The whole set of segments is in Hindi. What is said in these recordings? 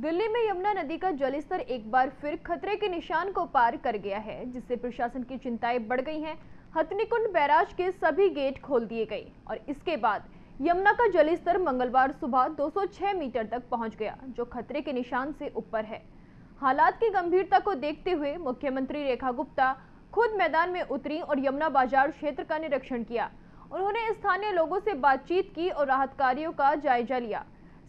दिल्ली में यमुना नदी का जलस्तर एक बार फिर खतरे के निशान को पार कर गया है, जिससे प्रशासन की चिंताएं बढ़ गई हैं। हथनीकुंड बैराज के सभी गेट खोल दिए गए और इसके बाद यमुना का जलस्तर मंगलवार सुबह 206 मीटर तक पहुंच गया, जो खतरे के निशान से ऊपर है। हालात की गंभीरता को देखते हुए मुख्यमंत्री रेखा गुप्ता खुद मैदान में उतरी और यमुना बाजार क्षेत्र का निरीक्षण किया। उन्होंने स्थानीय लोगों से बातचीत की और राहत कार्यों का जायजा लिया।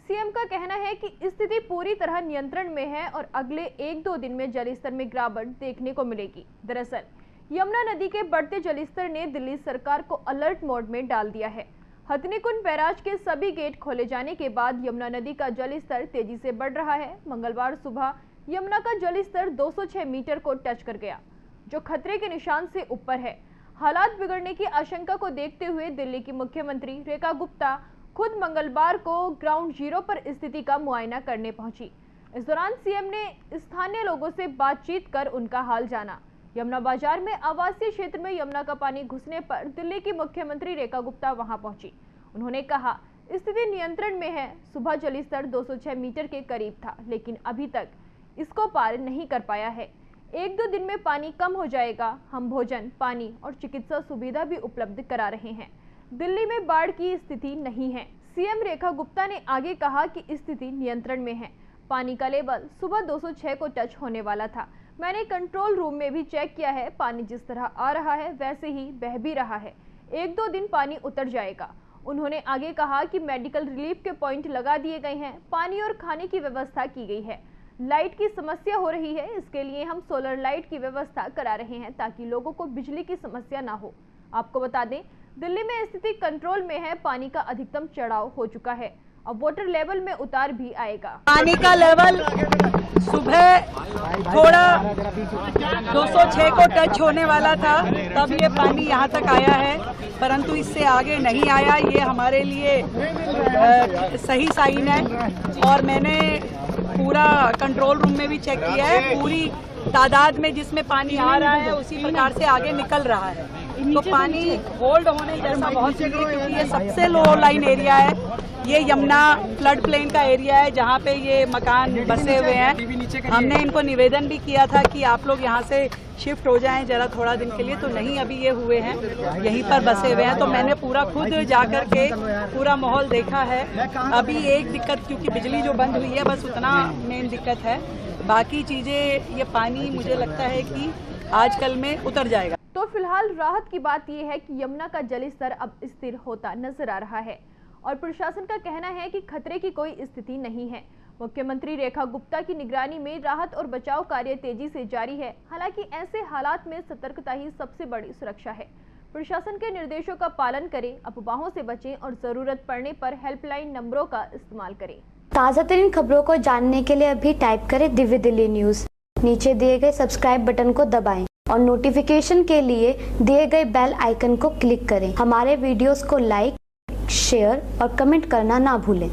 सीएम का कहना है कि स्थिति पूरी तरह नियंत्रण में है और अगले 1-2 दिन में जलस्तर में गिरावट देखने को मिलेगी। दरअसल यमुना नदी के बढ़ते जलस्तर ने दिल्ली सरकार को अलर्ट मोड में डाल दिया है। हथनीकुंड बैराज के सभी गेट खोले जाने के बाद यमुना नदी का जलस्तर तेजी से बढ़ रहा है। मंगलवार सुबह यमुना का जलस्तर 206 मीटर को टच कर गया, जो खतरे के निशान से ऊपर है। हालात बिगड़ने की आशंका को देखते हुए दिल्ली की मुख्यमंत्री रेखा गुप्ता खुद मंगलवार को ग्राउंड जीरो पर स्थिति का मुआयना करने पहुंची। इस दौरान सीएम ने स्थानीय लोगों से बातचीत कर उनका हाल जाना। यमुना बाजार में आवासीय क्षेत्र में यमुना का पानी घुसने पर दिल्ली की मुख्यमंत्री रेखा गुप्ता वहां पहुंची। उन्होंने कहा, स्थिति नियंत्रण में है। सुबह जलस्तर 206 मीटर के करीब था, लेकिन अभी तक इसको पार नहीं कर पाया है। 1-2 दिन में पानी कम हो जाएगा। हम भोजन, पानी और चिकित्सा सुविधा भी उपलब्ध करा रहे हैं। दिल्ली में बाढ़ की स्थिति नहीं है। सीएम रेखा गुप्ता ने आगे कहा कि स्थिति नियंत्रण में है। पानी का लेवल सुबह 206 को टच होने वाला था। मैंने कंट्रोल रूम में भी चेक किया है। पानी जिस तरह आ रहा है वैसे ही बह भी रहा है। 1-2 दिन पानी उतर जाएगा। उन्होंने आगे कहा कि मेडिकल रिलीफ के पॉइंट लगा दिए गए हैं। पानी और खाने की व्यवस्था की गई है। लाइट की समस्या हो रही है, इसके लिए हम सोलर लाइट की व्यवस्था करा रहे हैं ताकि लोगों को बिजली की समस्या ना हो। आपको बता दें, दिल्ली में स्थिति कंट्रोल में है। पानी का अधिकतम चढ़ाव हो चुका है। अब वाटर लेवल में उतार भी आएगा। पानी का लेवल सुबह थोड़ा 206 को टच होने वाला था, तब ये पानी यहाँ तक आया है, परंतु इससे आगे नहीं आया। ये हमारे लिए सही साइन है और मैंने पूरा कंट्रोल रूम में भी चेक किया है। पूरी तादाद में जिसमें पानी आ रहा है उसी प्रकार से आगे निकल रहा है। तो पानी होल्ड होने जैसा बहुत ही है, क्योंकि ये सबसे लो लाइन एरिया है। ये यमुना फ्लड प्लेन का एरिया है जहाँ पे ये मकान बसे हुए हैं। हमने इनको निवेदन भी किया था कि आप लोग यहाँ से शिफ्ट हो जाएं जरा थोड़ा दिन के लिए, तो नहीं, अभी ये हुए हैं, यहीं पर बसे हुए हैं। तो मैंने पूरा खुद जाकर के पूरा माहौल देखा है। अभी एक दिक्कत, क्योंकि बिजली जो बंद हुई है, बस उतना मेन दिक्कत है। बाकी चीजें, ये पानी मुझे लगता है कि आजकल में उतर जाएगा। तो फिलहाल राहत की बात यह है कि यमुना का जलस्तर अब स्थिर होता नजर आ रहा है और प्रशासन का कहना है कि खतरे की कोई स्थिति नहीं है। मुख्यमंत्री रेखा गुप्ता की निगरानी में राहत और बचाव कार्य तेजी से जारी है। हालांकि ऐसे हालात में सतर्कता ही सबसे बड़ी सुरक्षा है। प्रशासन के निर्देशों का पालन करें, अफवाहों से बचें और जरूरत पड़ने पर हेल्पलाइन नंबरों का इस्तेमाल करें। ताज़ा तरीन खबरों को जानने के लिए अभी टाइप करें दिव्य दिल्ली न्यूज़। नीचे दिए गए सब्सक्राइब बटन को दबाएं और नोटिफिकेशन के लिए दिए गए बेल आइकन को क्लिक करें। हमारे वीडियोस को लाइक, शेयर और कमेंट करना ना भूलें।